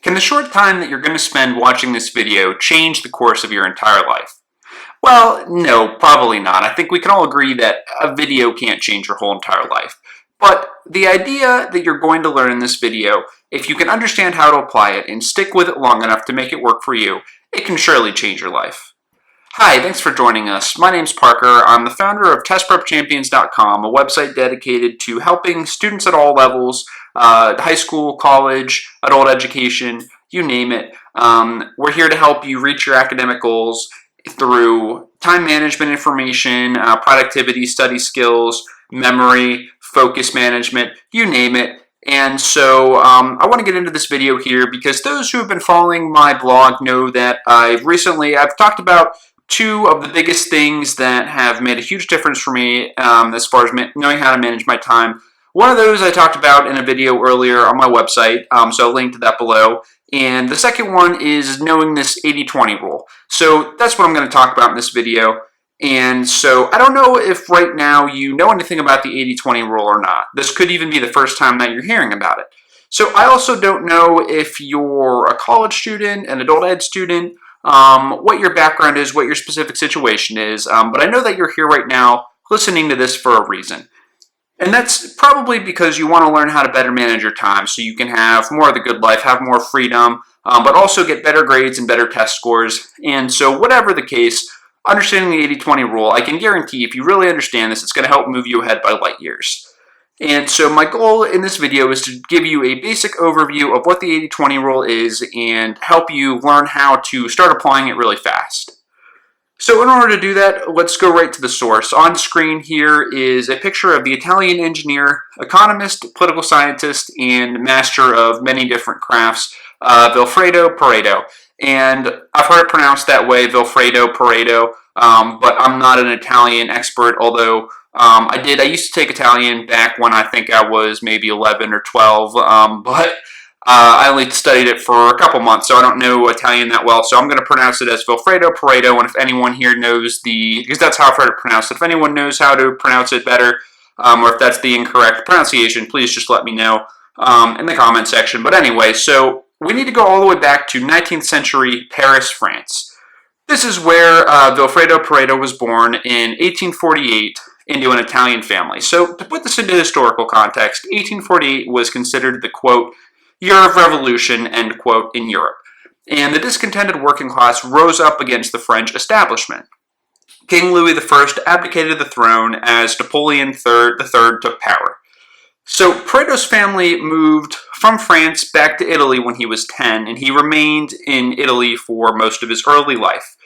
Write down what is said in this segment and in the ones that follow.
Can the short time that you're going to spend watching this video change the course of your entire life? Well, no, probably not. I think we can all agree that a video can't change your whole entire life. But the idea that you're going to learn in this video, if you can understand how to apply it and stick with it long enough to make it work for you, it can surely change your life. Hi, thanks for joining us. My name's Parker. I'm the founder of TestPrepChampions.com, a website dedicated to helping students at all levels, high school, college, adult education, you name it. We're here to help you reach your academic goals through time management information, productivity, study skills, memory, focus management, you name it. And so I want to get into this video here because those who have been following my blog know that I've talked about two of the biggest things that have made a huge difference for me as far as knowing how to manage my time. One of those I talked about in a video earlier on my website, so I'll link to that below. And the second one is knowing this 80-20 rule. So that's what I'm going to talk about in this video. And so I don't know if right now you know anything about the 80-20 rule or not. This could even be the first time that you're hearing about it. So I also don't know if you're a college student, an adult ed student, what your background is, what your specific situation is, but I know that you're here right now listening to this for a reason. And that's probably because you want to learn how to better manage your time so you can have more of the good life, have more freedom, but also get better grades and better test scores. And so whatever the case, understanding the 80-20 rule, I can guarantee if you really understand this, it's going to help move you ahead by light years. And so my goal in this video is to give you a basic overview of what the 80-20 rule is and help you learn how to start applying it really fast. So in order to do that, let's go right to the source. On screen here is a picture of the Italian engineer, economist, political scientist, and master of many different crafts, Vilfredo Pareto. And I've heard it pronounced that way, Vilfredo Pareto, but I'm not an Italian expert, although I used to take Italian back when I think I was maybe 11 or 12, but I only studied it for a couple months, so I don't know Italian that well, so I'm going to pronounce it as Vilfredo Pareto, and if anyone here knows because that's how I've heard it pronounced, if anyone knows how to pronounce it better, or if that's the incorrect pronunciation, please just let me know in the comment section. But anyway, so we need to go all the way back to 19th century Paris, France. This is where Vilfredo Pareto was born in 1848 into an Italian family. So to put this into historical context, 1848 was considered the, quote, year of revolution, end quote, in Europe. And the discontented working class rose up against the French establishment. King Louis I abdicated the throne as Napoleon III took power. So Pareto's family moved from France back to Italy when he was 10, and he remained in Italy for most of his early life.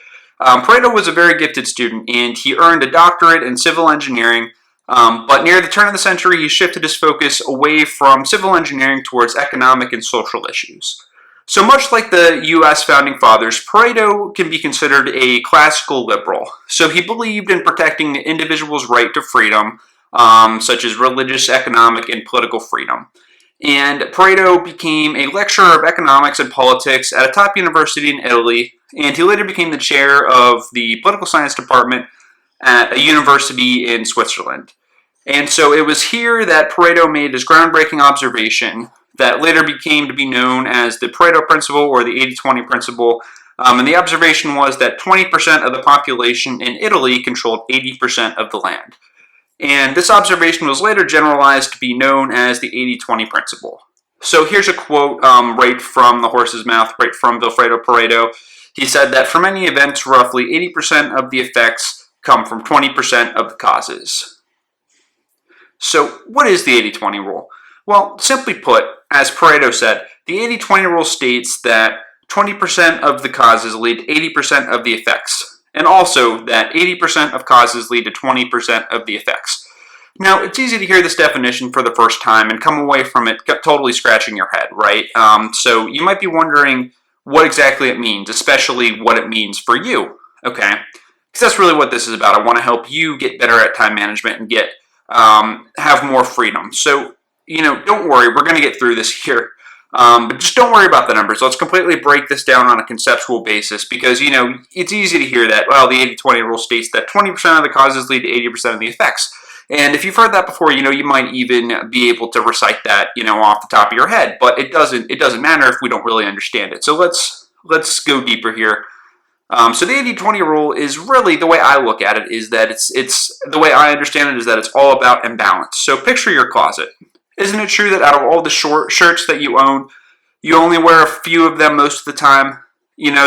Pareto was a very gifted student, and he earned a doctorate in civil engineering, but near the turn of the century, he shifted his focus away from civil engineering towards economic and social issues. So much like the U.S. founding fathers, Pareto can be considered a classical liberal. So he believed in protecting the individual's right to freedom, such as religious, economic, and political freedom. And Pareto became a lecturer of economics and politics at a top university in Italy, and he later became the chair of the political science department at a university in Switzerland. And so it was here that Pareto made his groundbreaking observation that later became to be known as the Pareto principle or the 80-20 principle. And the observation was that 20% of the population in Italy controlled 80% of the land. And this observation was later generalized to be known as the 80-20 principle. So here's a quote right from the horse's mouth, right from Vilfredo Pareto. He said that for many events, roughly 80% of the effects come from 20% of the causes. So what is the 80-20 rule? Well, simply put, as Pareto said, the 80-20 rule states that 20% of the causes lead to 80% of the effects, and also that 80% of causes lead to 20% of the effects. Now, it's easy to hear this definition for the first time and come away from it totally scratching your head, right? So you might be wondering what exactly it means, especially what it means for you, okay? Because that's really what this is about. I want to help you get better at time management and have more freedom. So, don't worry, we're going to get through this here. But just don't worry about the numbers. Let's completely break this down on a conceptual basis because, it's easy to hear that, well, the 80-20 rule states that 20% of the causes lead to 80% of the effects. And if you've heard that before, you might even be able to recite that, off the top of your head. But it doesn't matter if we don't really understand it. So let's go deeper here. So the 80-20 rule is really, the way I look at it is that it's the way I understand it is that it's all about imbalance. So picture your closet. Isn't it true that out of all the shirts that you own, you only wear a few of them most of the time?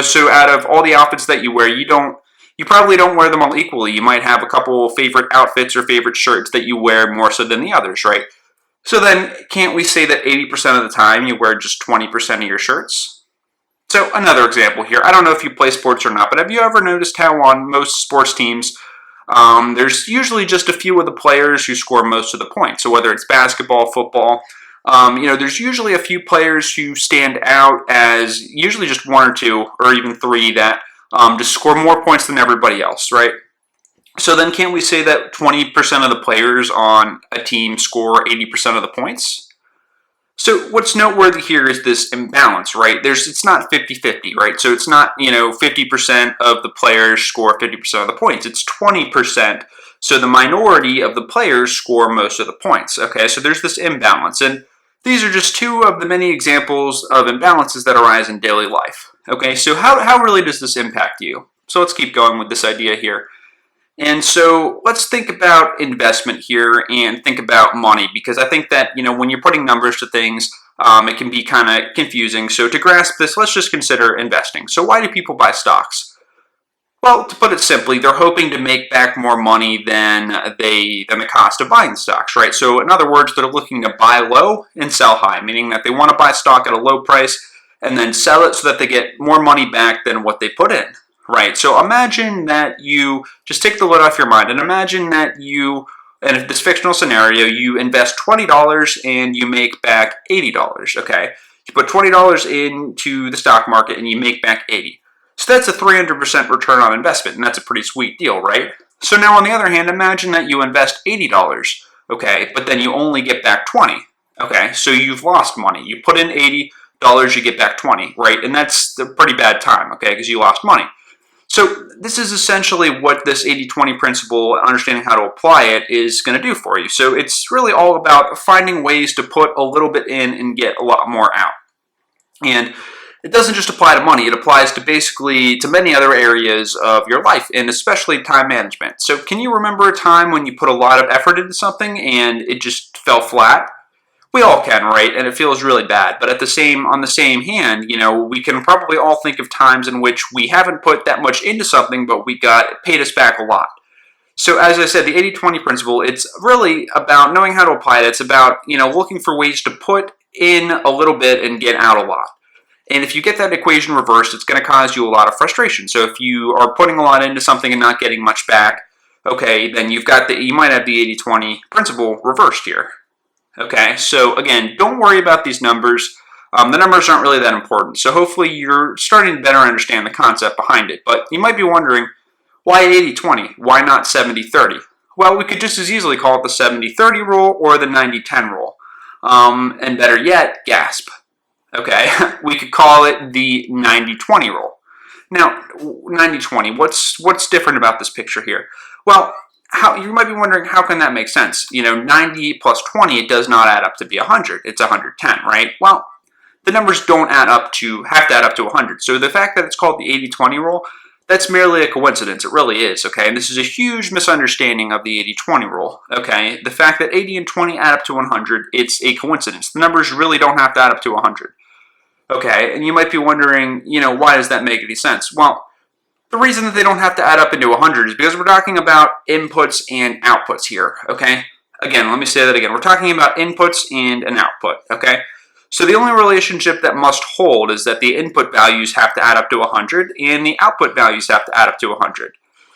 So out of all the outfits that you wear, you probably don't wear them all equally. You might have a couple favorite outfits or favorite shirts that you wear more so than the others, right? So then, can't we say that 80% of the time you wear just 20% of your shirts? So another example here. I don't know if you play sports or not, but have you ever noticed how on most sports teams, there's usually just a few of the players who score most of the points. So whether it's basketball, football, there's usually a few players who stand out as usually just one or two or even three that just score more points than everybody else, right? So then can't we say that 20% of the players on a team score 80% of the points? So what's noteworthy here is this imbalance, right? It's not 50-50, right? So it's not, 50% of the players score 50% of the points. It's 20%. So the minority of the players score most of the points, okay? So there's this imbalance. And these are just two of the many examples of imbalances that arise in daily life, okay? So how really does this impact you? So let's keep going with this idea here. And so let's think about investment here and think about money, because I think that, when you're putting numbers to things, it can be kind of confusing. So to grasp this, let's just consider investing. So why do people buy stocks? Well, to put it simply, they're hoping to make back more money than the cost of buying stocks, right? So in other words, they're looking to buy low and sell high, meaning that they want to buy stock at a low price and then sell it so that they get more money back than what they put in. Right, so imagine that you, just take the lid off your mind, and imagine that you, in this fictional scenario, you invest $20 and you make back $80, okay? You put $20 into the stock market and you make back 80. So that's a 300% return on investment, and that's a pretty sweet deal, right? So now on the other hand, imagine that you invest $80, okay, but then you only get back 20, okay? So you've lost money. You put in $80, you get back 20, right? And that's a pretty bad time, okay, because you lost money. So this is essentially what this 80-20 principle, understanding how to apply it, is going to do for you. So it's really all about finding ways to put a little bit in and get a lot more out. And it doesn't just apply to money. It applies to basically to many other areas of your life, and especially time management. So can you remember a time when you put a lot of effort into something and it just fell flat? We all can, right? And it feels really bad. But on the same hand, we can probably all think of times in which we haven't put that much into something, but it paid us back a lot. So as I said, the 80-20 principle, it's really about knowing how to apply it. It's about, looking for ways to put in a little bit and get out a lot. And if you get that equation reversed, it's going to cause you a lot of frustration. So if you are putting a lot into something and not getting much back, okay, then you might have the 80-20 principle reversed here. Okay, so again, don't worry about these numbers. The numbers aren't really that important. So hopefully you're starting to better understand the concept behind it. But you might be wondering, why 80-20? Why not 70-30? Well, we could just as easily call it the 70-30 rule or the 90-10 rule. And better yet, gasp. Okay, we could call it the 90-20 rule. Now, 90-20, what's different about this picture here? Well, you might be wondering, how can that make sense? 90 plus 20, it does not add up to be 100. It's 110, right? Well, the numbers don't have to add up to 100. So the fact that it's called the 80-20 rule, that's merely a coincidence. It really is, okay? And this is a huge misunderstanding of the 80-20 rule, okay? The fact that 80 and 20 add up to 100, it's a coincidence. The numbers really don't have to add up to 100, okay? And you might be wondering, why does that make any sense? Well, the reason that they don't have to add up into 100 is because we're talking about inputs and outputs here, okay? Again, let me say that again. We're talking about inputs and an output, okay? So the only relationship that must hold is that the input values have to add up to 100 and the output values have to add up to 100.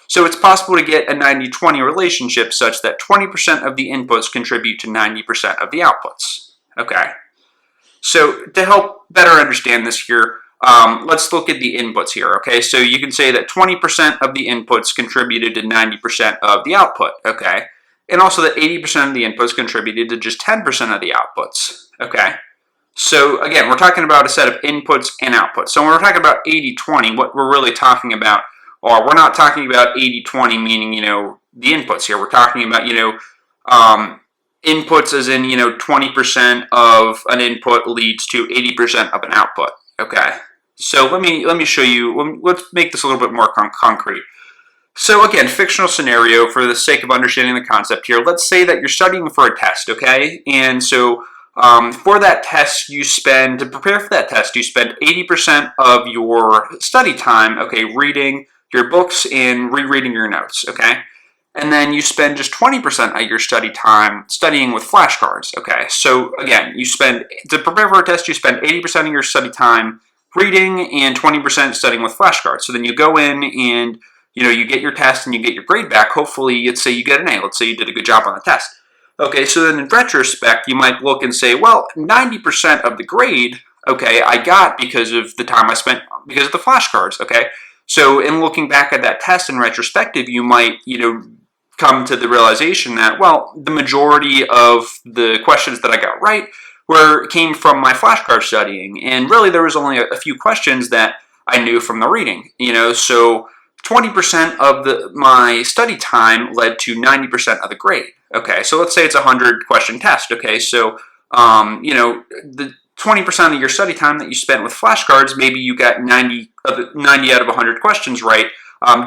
So it's possible to get a 90-20 relationship such that 20% of the inputs contribute to 90% of the outputs, okay? So to help better understand this here, let's look at the inputs here, okay? So you can say that 20% of the inputs contributed to 90% of the output, okay? And also that 80% of the inputs contributed to just 10% of the outputs, okay? So again, we're talking about a set of inputs and outputs. So when we're talking about 80-20, what we're really talking about, or we're not talking about 80-20 meaning, the inputs here. We're talking about, inputs as in, 20% of an input leads to 80% of an output, okay? So let me show you, let's make this a little bit more concrete. So again, fictional scenario for the sake of understanding the concept here. Let's say that you're studying for a test, okay? And so for that test, to prepare for that test, you spend 80% of your study time, okay, reading your books and rereading your notes, okay? And then you spend just 20% of your study time studying with flashcards, okay? So again, to prepare for a test, you spend 80% of your study time reading and 20% studying with flashcards. So then you go in and you get your test and you get your grade back. Hopefully, let's say you get an A. Let's say you did a good job on the test. Okay, so then in retrospect, you might look and say, well, 90% of the grade, okay, I got because of the time I spent, because of the flashcards, okay? So in looking back at that test in retrospective, you might, come to the realization that, well, the majority of the questions that I got right came from my flashcard studying. And really, there was only a few questions that I knew from the reading, so 20% of my study time led to 90% of the grade. Okay, so let's say it's a 100-question test. Okay, so the 20% of your study time that you spent with flashcards, maybe you got 90 out of 100 questions right,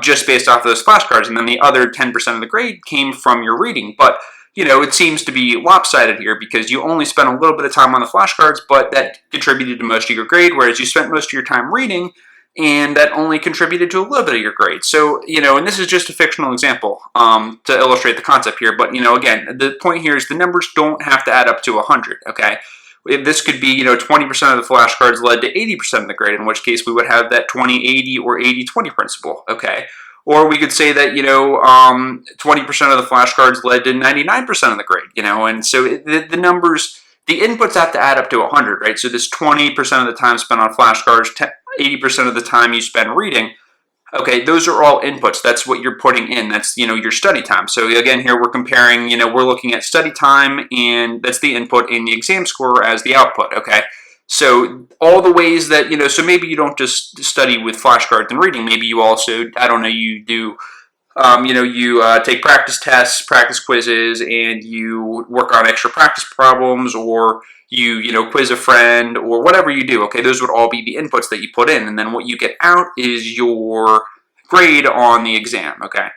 just based off of those flashcards, and then the other 10% of the grade came from your reading. But it seems to be lopsided here because you only spent a little bit of time on the flashcards, but that contributed to most of your grade, whereas you spent most of your time reading, and that only contributed to a little bit of your grade. So, and this is just a fictional example to illustrate the concept here. But, again, the point here is the numbers don't have to add up to 100, okay? This could be, 20% of the flashcards led to 80% of the grade, in which case we would have that 20-80 or 80-20 principle, okay? Or we could say that, 20% of the flashcards led to 99% of the grade, and so the numbers, the inputs have to add up to 100, right? So this 20% of the time spent on flashcards, 80% of the time you spend reading, okay, those are all inputs. That's what you're putting in. That's, your study time. So again, here we're comparing, we're looking at study time, and that's the input, and the exam score as the output, okay? So all the ways that, so maybe you don't just study with flashcards and reading. Maybe you also, I don't know, you do, take practice tests, practice quizzes, and you work on extra practice problems, or you quiz a friend, or whatever you do, okay? Those would all be the inputs that you put in, and then what you get out is your grade on the exam, okay?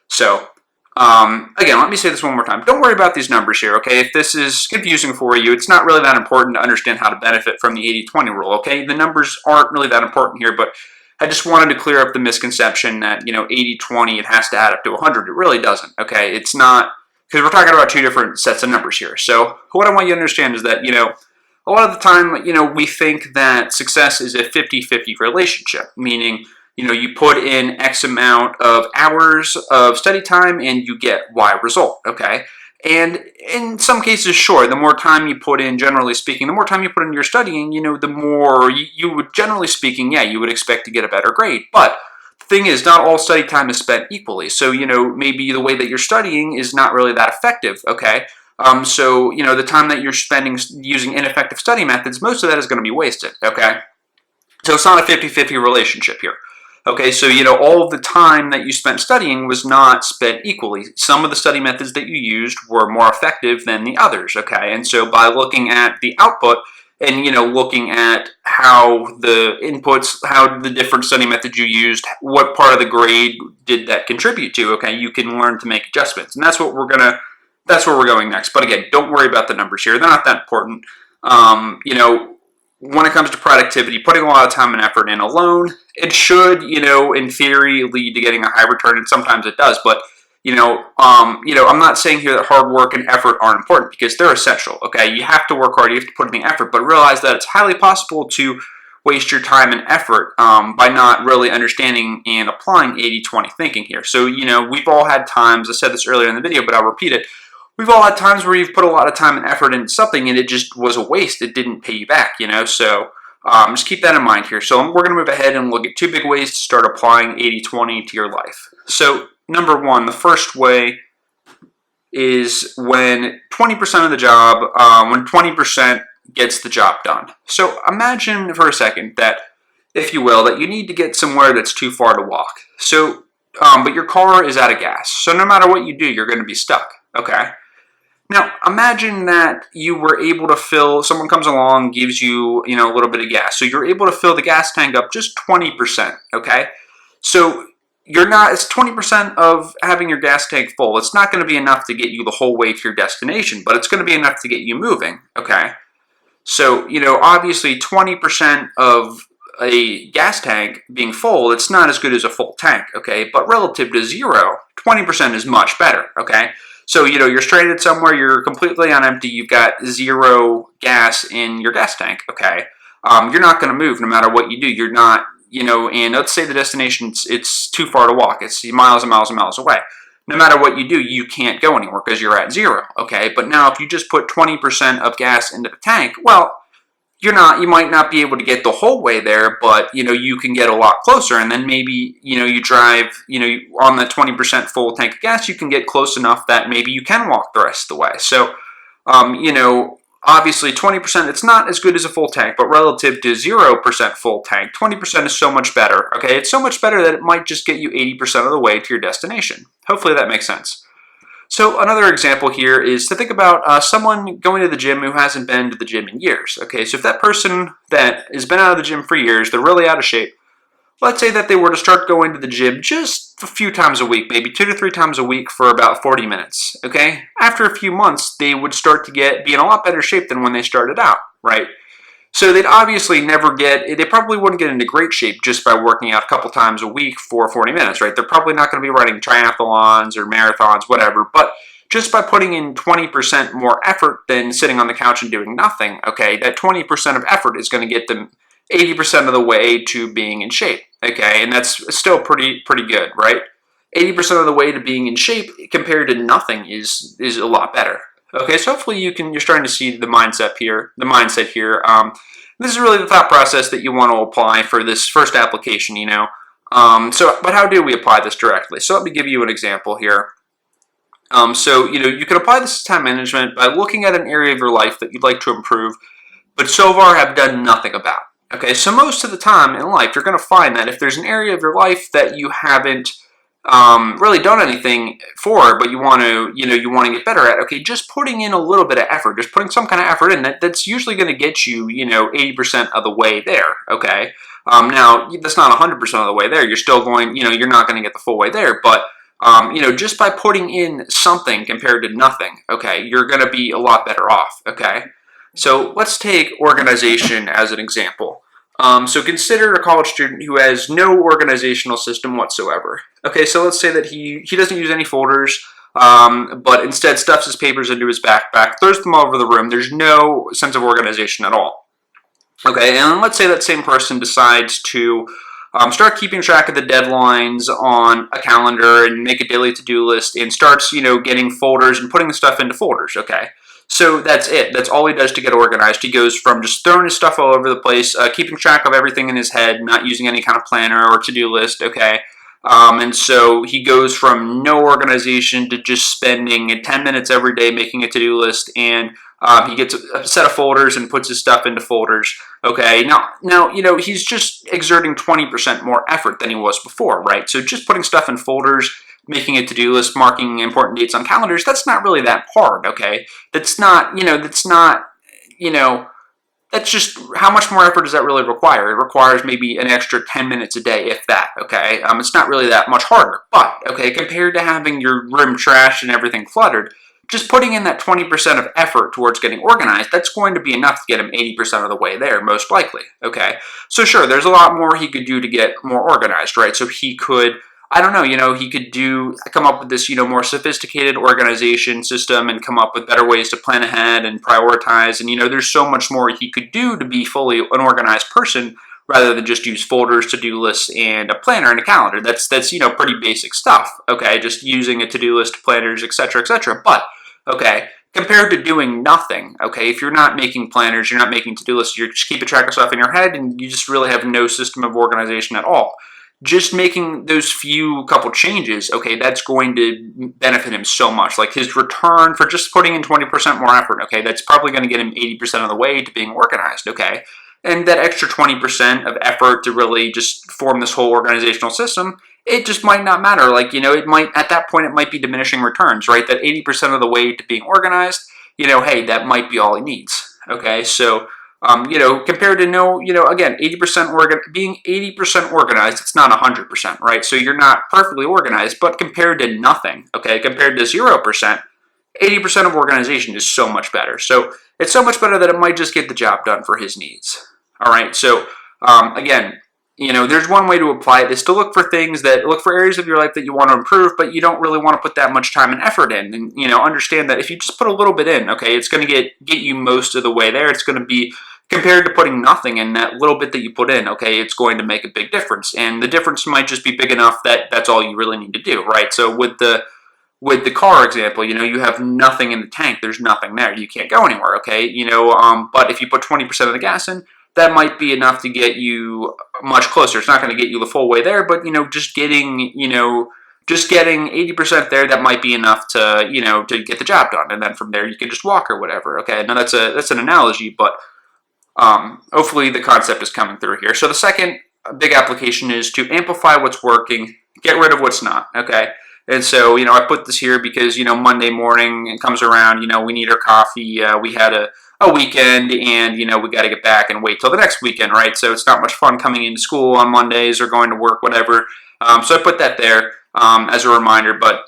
So, again, let me say this one more time. Don't worry about these numbers here, okay? If this is confusing for you, it's not really that important to understand how to benefit from the 80-20 rule, okay? The numbers aren't really that important here, but I just wanted to clear up the misconception that, 80-20, it has to add up to 100. It really doesn't, okay? It's not, because we're talking about two different sets of numbers here. So what I want you to understand is that, a lot of the time, we think that success is a 50-50 relationship, meaning, you put in X amount of hours of study time and you get Y result, okay? And in some cases, sure, the more time you put in, generally speaking, the more time you put in your studying, the more you would, generally speaking, yeah, you would expect to get a better grade. But the thing is, not all study time is spent equally. So, maybe the way that you're studying is not really that effective, okay? So, the time that you're spending using ineffective study methods, most of that is going to be wasted, okay? So it's not a 50-50 relationship here. Okay, so, all of the time that you spent studying was not spent equally. Some of the study methods that you used were more effective than the others, okay? And so by looking at the output and, looking at how the inputs, how the different study methods you used, what part of the grade did that contribute to, okay, you can learn to make adjustments. And that's where we're going next. But again, don't worry about the numbers here. They're not that important. When it comes to productivity, putting a lot of time and effort in alone, it should, in theory, lead to getting a high return, and sometimes it does. But, I'm not saying here that hard work and effort aren't important, because they're essential, okay? You have to work hard, you have to put in the effort, but realize that it's highly possible to waste your time and effort by not really understanding and applying 80-20 thinking here. So, we've all had times, I said this earlier in the video, but I'll repeat it, we've all had times where you've put a lot of time and effort into something and it just was a waste. It didn't pay you back, So just keep that in mind here. So we're going to move ahead and look at two big ways to start applying 80-20 to your life. So number one, the first way is when 20% of the job, when 20% gets the job done. So imagine for a second that, if you will, that you need to get somewhere that's too far to walk. So, but your car is out of gas. So no matter what you do, you're going to be stuck, okay? Now, imagine that you were able to fill, someone comes along, gives you, a little bit of gas. So you're able to fill the gas tank up just 20%, okay? So it's 20% of having your gas tank full. It's not going to be enough to get you the whole way to your destination, but it's going to be enough to get you moving, okay? So, obviously 20% of a gas tank being full, it's not as good as a full tank, okay? But relative to zero, 20% is much better, okay? So, you're stranded somewhere, you're completely on empty, you've got zero gas in your gas tank, okay? You're not going to move no matter what you do. You're not, and let's say the destination, it's too far to walk. It's miles and miles and miles away. No matter what you do, you can't go anywhere because you're at zero, okay? But now if you just put 20% of gas into the tank, well, you might not be able to get the whole way there, but, you can get a lot closer. And then maybe, you drive, on the 20% full tank of gas, you can get close enough that maybe you can walk the rest of the way. So, obviously 20%, it's not as good as a full tank, but relative to 0% full tank, 20% is so much better, okay? It's so much better that it might just get you 80% of the way to your destination. Hopefully that makes sense. So another example here is to think about someone going to the gym who hasn't been to the gym in years. Okay, so if that person that has been out of the gym for years, they're really out of shape, let's say that they were to start going to the gym just a few times a week, maybe 2 to 3 times a week for about 40 minutes, okay? After a few months, they would start to be in a lot better shape than when they started out, right? So they'd obviously they probably wouldn't get into great shape just by working out a couple times a week for 40 minutes, right? They're probably not going to be running triathlons or marathons, whatever, but just by putting in 20% more effort than sitting on the couch and doing nothing, okay, that 20% of effort is going to get them 80% of the way to being in shape, okay? And that's still pretty good, right? 80% of the way to being in shape compared to nothing is a lot better. Okay, so hopefully you're starting to see the mindset here. This is really the thought process that you want to apply for this first application, but how do we apply this directly? So let me give you an example here. You can apply this to time management by looking at an area of your life that you'd like to improve, but so far have done nothing about. Okay, so most of the time in life, you're going to find that if there's an area of your life that you haven't really done anything for, but you want to get better at, okay, just putting in a little bit of effort, just putting some kind of effort in, that's usually going to get you, 80% of the way there, okay? Now, that's not 100% of the way there. You're still going, you're not going to get the full way there, but, just by putting in something compared to nothing, okay, you're going to be a lot better off, okay? So let's take organization as an example. So consider a college student who has no organizational system whatsoever. Okay, so let's say that he doesn't use any folders, but instead stuffs his papers into his backpack, throws them all over the room. There's no sense of organization at all. Okay, and let's say that same person decides to start keeping track of the deadlines on a calendar and make a daily to-do list and starts, getting folders and putting the stuff into folders, okay? So that's it. That's all he does to get organized. He goes from just throwing his stuff all over the place, keeping track of everything in his head, not using any kind of planner or to-do list, okay? And so he goes from no organization to just spending 10 minutes every day making a to-do list, and he gets a set of folders and puts his stuff into folders, okay? Now, he's just exerting 20% more effort than he was before, right? So just putting stuff in folders, making a to-do list, marking important dates on calendars, that's not really that hard, okay? That's just, how much more effort does that really require? It requires maybe an extra 10 minutes a day, if that, okay? It's not really that much harder, but, okay, compared to having your room trashed and everything cluttered, just putting in that 20% of effort towards getting organized, that's going to be enough to get him 80% of the way there, most likely, okay? So sure, there's a lot more he could do to get more organized, right? So he could, I don't know, he could come up with this, more sophisticated organization system and come up with better ways to plan ahead and prioritize. And, there's so much more he could do to be fully an organized person rather than just use folders, to-do lists, and a planner and a calendar. That's pretty basic stuff, okay? Just using a to-do list, planners, etc., etc. But, okay, compared to doing nothing, okay, if you're not making planners, you're not making to-do lists, you're just keeping track of stuff in your head, and you just really have no system of organization at all. Just making those couple changes, okay, that's going to benefit him so much. Like his return for just putting in 20% more effort, okay, that's probably going to get him 80% of the way to being organized, okay? And that extra 20% of effort to really just form this whole organizational system, it just might not matter. Like, it might, at that point, it might be diminishing returns, right? That 80% of the way to being organized, hey, that might be all he needs. Okay, so, compared to again, 80% being 80% organized, it's not 100%, right? So you're not perfectly organized, but compared to nothing, okay, compared to 0%, 80% of organization is so much better. So it's so much better that it might just get the job done for his needs. All right, so again, there's one way to apply it is to look for areas of your life that you want to improve, but you don't really want to put that much time and effort in. And, understand that if you just put a little bit in, okay, it's going to get you most of the way there. It's going to be, compared to putting nothing in, that little bit that you put in, okay, it's going to make a big difference. And the difference might just be big enough that that's all you really need to do, right? So with the car example, you have nothing in the tank. There's nothing there. You can't go anywhere, okay? But if you put 20% of the gas in, that might be enough to get you much closer. It's not going to get you the full way there, but, just getting 80% there, that might be enough to, to get the job done. And then from there, you can just walk or whatever, okay? Now, that's an analogy, but hopefully the concept is coming through here. So the second big application is to amplify what's working, get rid of what's not, okay? And so, I put this here because, Monday morning it comes around, we need our coffee, we had a weekend, and, we got to get back and wait till the next weekend, right? So it's not much fun coming into school on Mondays or going to work, whatever. So I put that there as a reminder. But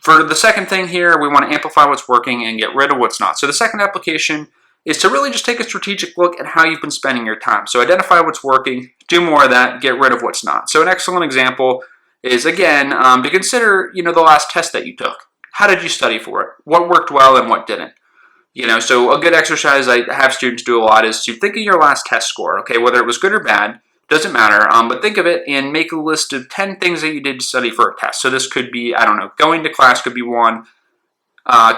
for the second thing here, we want to amplify what's working and get rid of what's not. So the second application is to really just take a strategic look at how you've been spending your time. So identify what's working, do more of that, get rid of what's not. So an excellent example is, again, to consider, the last test that you took. How did you study for it? What worked well and what didn't? So a good exercise I have students do a lot is to think of your last test score, okay? Whether it was good or bad, doesn't matter, but think of it and make a list of 10 things that you did to study for a test. So this could be, I don't know, going to class could be one,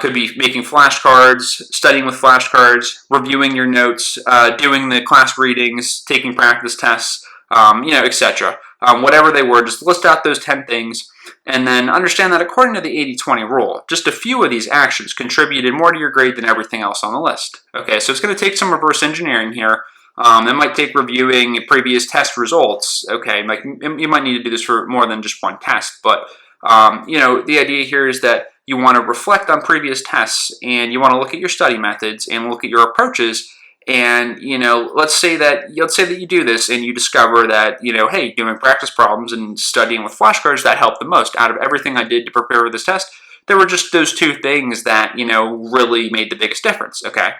could be making flashcards, studying with flashcards, reviewing your notes, doing the class readings, taking practice tests, etc. Whatever they were, just list out those 10 things, and then understand that according to the 80-20 rule, just a few of these actions contributed more to your grade than everything else on the list. Okay, so it's going to take some reverse engineering here. It might take reviewing previous test results. Okay, you might need to do this for more than just one test, but the idea here is that you want to reflect on previous tests, and you want to look at your study methods and look at your approaches. And, let's say that you do this and you discover that, hey, doing practice problems and studying with flashcards, that helped the most. Out of everything I did to prepare for this test, there were just those two things that, really made the biggest difference, okay?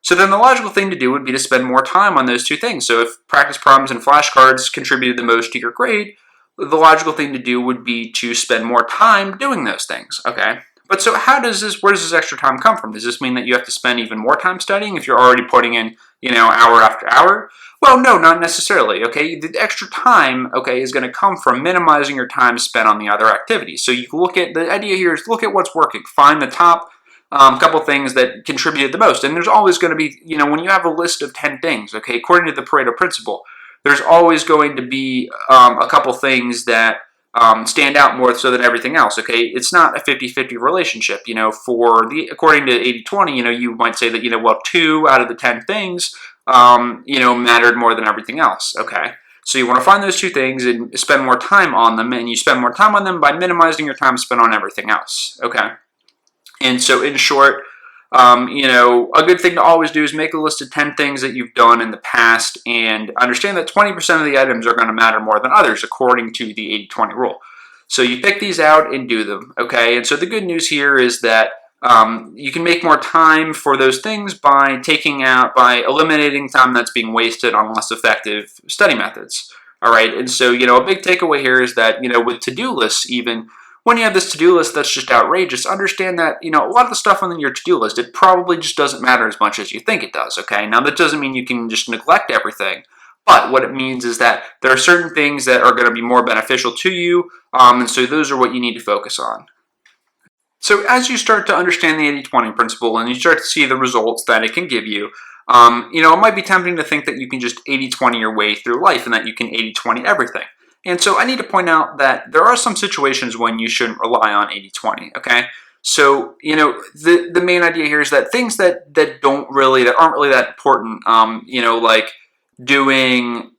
So then the logical thing to do would be to spend more time on those two things. So if practice problems and flashcards contributed the most to your grade, the logical thing to do would be to spend more time doing those things, okay? But so where does this extra time come from? Does this mean that you have to spend even more time studying if you're already putting in, hour after hour? Well, no, not necessarily, okay? The extra time, okay, is going to come from minimizing your time spent on the other activities. So you look at, the idea here is look at what's working. Find the top couple things that contributed the most. And there's always going to be, when you have a list of 10 things, okay, according to the Pareto principle, there's always going to be a couple things that stand out more so than everything else, okay? It's not a 50-50 relationship, according to 80-20, you might say that, well, 2 out of the 10 things, mattered more than everything else, okay? So you want to find those 2 things and spend more time on them, and you spend more time on them by minimizing your time spent on everything else, okay? And so in short, a good thing to always do is make a list of 10 things that you've done in the past and understand that 20% of the items are going to matter more than others according to the 80-20 rule. So you pick these out and do them, okay? And so the good news here is that you can make more time for those things by eliminating time that's being wasted on less effective study methods, all right? And so, a big takeaway here is that, with to-do lists even, when you have this to-do list that's just outrageous, understand that, a lot of the stuff on your to-do list, it probably just doesn't matter as much as you think it does, okay? Now, that doesn't mean you can just neglect everything, but what it means is that there are certain things that are going to be more beneficial to you, and so those are what you need to focus on. So as you start to understand the 80-20 principle and you start to see the results that it can give you, it might be tempting to think that you can just 80-20 your way through life and that you can 80-20 everything. And so I need to point out that there are some situations when you shouldn't rely on 80-20, okay? So, the main idea here is that things that aren't really that important, like doing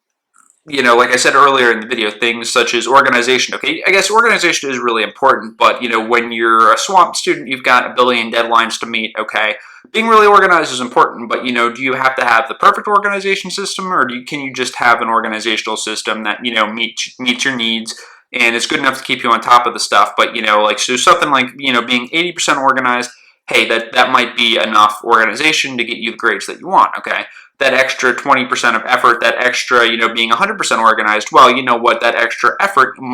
like I said earlier in the video, things such as organization. Okay, I guess organization is really important, but when you're a swamped student, you've got a billion deadlines to meet. Okay, being really organized is important, but do you have to have the perfect organization system, or can you just have an organizational system that meets your needs and it's good enough to keep you on top of the stuff? But like, so something like being 80% organized. Hey, that might be enough organization to get you the grades that you want. Okay, that extra 20% of effort, that extra, being 100% organized, well, you know what, that extra effort you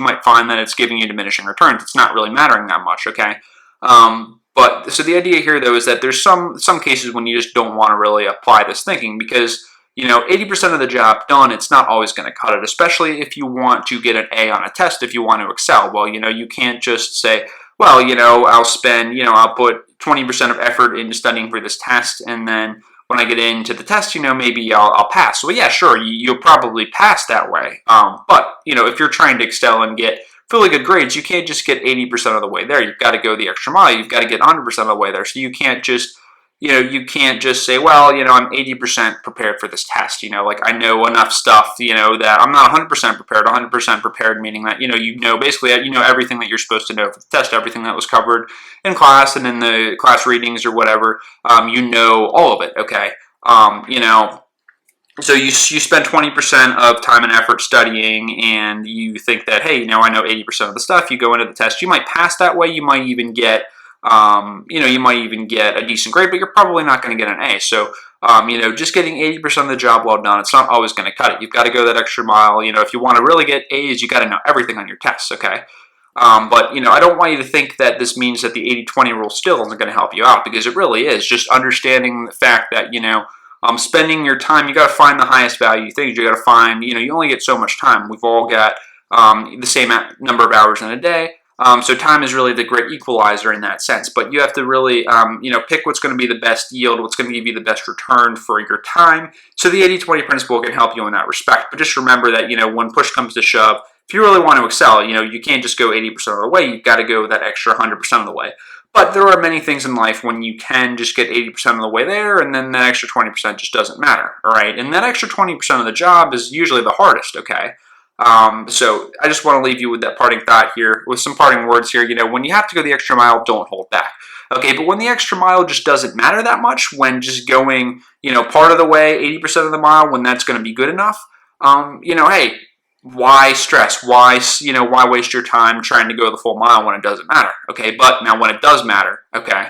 might find that it's giving you diminishing returns. It's not really mattering that much, okay? But so the idea here, though, is that there's some cases when you just don't want to really apply this thinking because 80% of the job done, it's not always going to cut it, especially if you want to get an A on a test, if you want to excel. Well, you can't just say, well, I'll put 20% of effort into studying for this test, and then when I get into the test, maybe I'll pass. Well, yeah, sure, you'll probably pass that way. But, if you're trying to excel and get really good grades, you can't just get 80% of the way there. You've got to go the extra mile. You've got to get 100% of the way there. So you can't just say, well, I'm 80% prepared for this test. Like I know enough stuff, that I'm not 100% prepared. 100% prepared meaning that, basically, everything that you're supposed to know for the test, everything that was covered in class and in the class readings or whatever, all of it, okay? So you spend 20% of time and effort studying, and you think that, hey, I know 80% of the stuff. You go into the test, you might pass that way. You might even get a decent grade, but you're probably not going to get an A. So, just getting 80% of the job well done, it's not always going to cut it. You've got to go that extra mile. If you want to really get A's, you got to know everything on your tests, okay? But, I don't want you to think that this means that the 80-20 rule still isn't going to help you out, because it really is. Just understanding the fact that, spending your time, you got to find the highest value things. You got to find, you only get so much time. We've all got the same number of hours in a day. So time is really the great equalizer in that sense. But you have to really, pick what's going to be the best yield, what's going to give you the best return for your time. So the 80-20 principle can help you in that respect. But just remember that, when push comes to shove, if you really want to excel, you can't just go 80% of the way. You've got to go that extra 100% of the way. But there are many things in life when you can just get 80% of the way there, and then that extra 20% just doesn't matter, all right? And that extra 20% of the job is usually the hardest, okay? So I just want to leave you with that parting thought here, with some parting words here. When you have to go the extra mile, don't hold back. Okay, but when the extra mile just doesn't matter that much, when just going, part of the way, 80% of the mile, when that's going to be good enough, hey, why stress? Why waste your time trying to go the full mile when it doesn't matter? Okay, but now when it does matter, okay,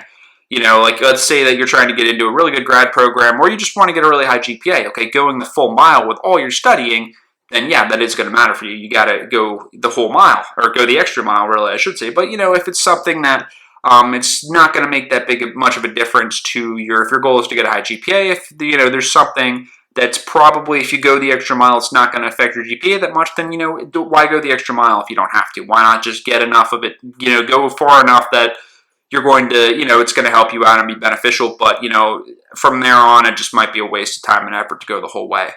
like let's say that you're trying to get into a really good grad program, or you just want to get a really high GPA, okay, going the full mile with all your studying, then yeah, that is going to matter for you. You got to go the whole mile, or go the extra mile, really, I should say. But if it's something that it's not going to make that much of a difference to if your goal is to get a high GPA, if there's something that's probably, if you go the extra mile, it's not going to affect your GPA that much, then why go the extra mile if you don't have to? Why not just get enough of it? Go far enough that you're going to, it's going to help you out and be beneficial. But from there on, it just might be a waste of time and effort to go the whole way.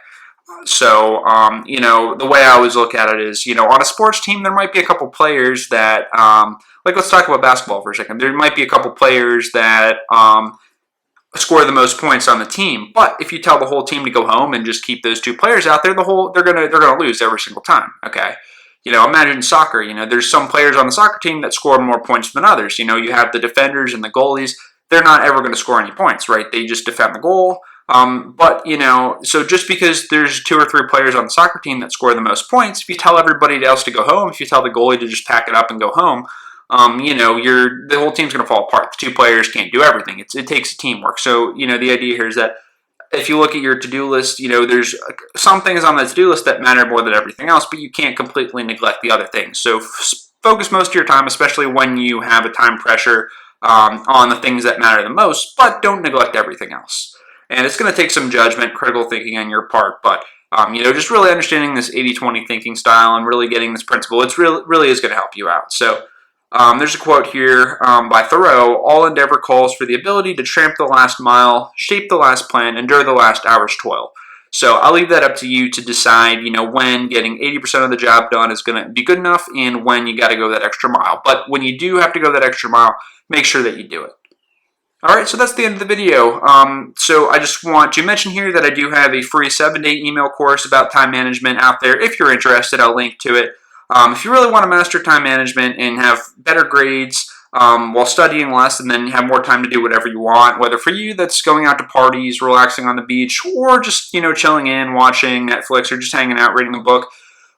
So, the way I always look at it is, on a sports team, there might be a couple players that, like let's talk about basketball for a second. There might be a couple players that score the most points on the team, but if you tell the whole team to go home and just keep those two players out there, they're gonna lose every single time. Okay. Imagine soccer. There's some players on the soccer team that score more points than others. You have the defenders and the goalies. They're not ever going to score any points, right? They just defend the goal. But so just because there's 2 or 3 players on the soccer team that score the most points, if you tell everybody else to go home, if you tell the goalie to just pack it up and go home, the whole team's going to fall apart. The 2 players can't do everything. It takes teamwork. So, the idea here is that if you look at your to-do list, there's some things on the to-do list that matter more than everything else, but you can't completely neglect the other things. So focus most of your time, especially when you have a time pressure, on the things that matter the most, but don't neglect everything else. And it's going to take some judgment, critical thinking on your part, but just really understanding this 80-20 thinking style and really getting this principle, it's really is going to help you out. So there's a quote here by Thoreau: "All endeavor calls for the ability to tramp the last mile, shape the last plan, endure the last hour's toil." So I'll leave that up to you to decide, when getting 80% of the job done is going to be good enough and when you got to go that extra mile. But when you do have to go that extra mile, make sure that you do it. All right, so that's the end of the video. So I just want to mention here that I do have a free 7-day email course about time management out there. If you're interested, I'll link to it. If you really want to master time management and have better grades while studying less and then have more time to do whatever you want, whether for you that's going out to parties, relaxing on the beach, or just, chilling in, watching Netflix, or just hanging out, reading a book,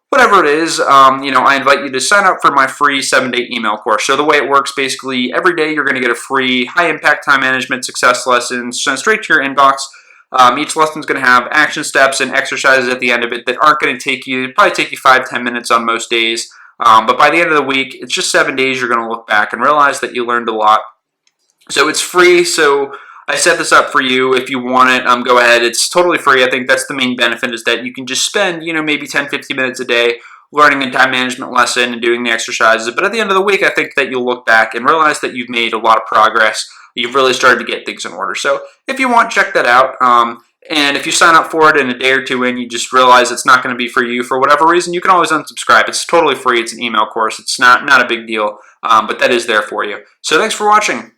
whatever it is, I invite you to sign up for my free 7-day email course. So the way it works, basically, every day you're going to get a free high-impact time management success lesson sent straight to your inbox. Each lesson is going to have action steps and exercises at the end of it that aren't going to probably take you 5-10 minutes on most days. But by the end of the week, it's just 7 days, you're going to look back and realize that you learned a lot. So it's free, so I set this up for you. If you want it, go ahead. It's totally free. I think that's the main benefit, is that you can just spend, maybe 10-15 minutes a day learning a time management lesson and doing the exercises. But at the end of the week, I think that you'll look back and realize that you've made a lot of progress. You've really started to get things in order. So if you want, check that out. And if you sign up for it and a day or two in, you just realize it's not going to be for you for whatever reason, you can always unsubscribe. It's totally free. It's an email course. It's not a big deal, but that is there for you. So thanks for watching.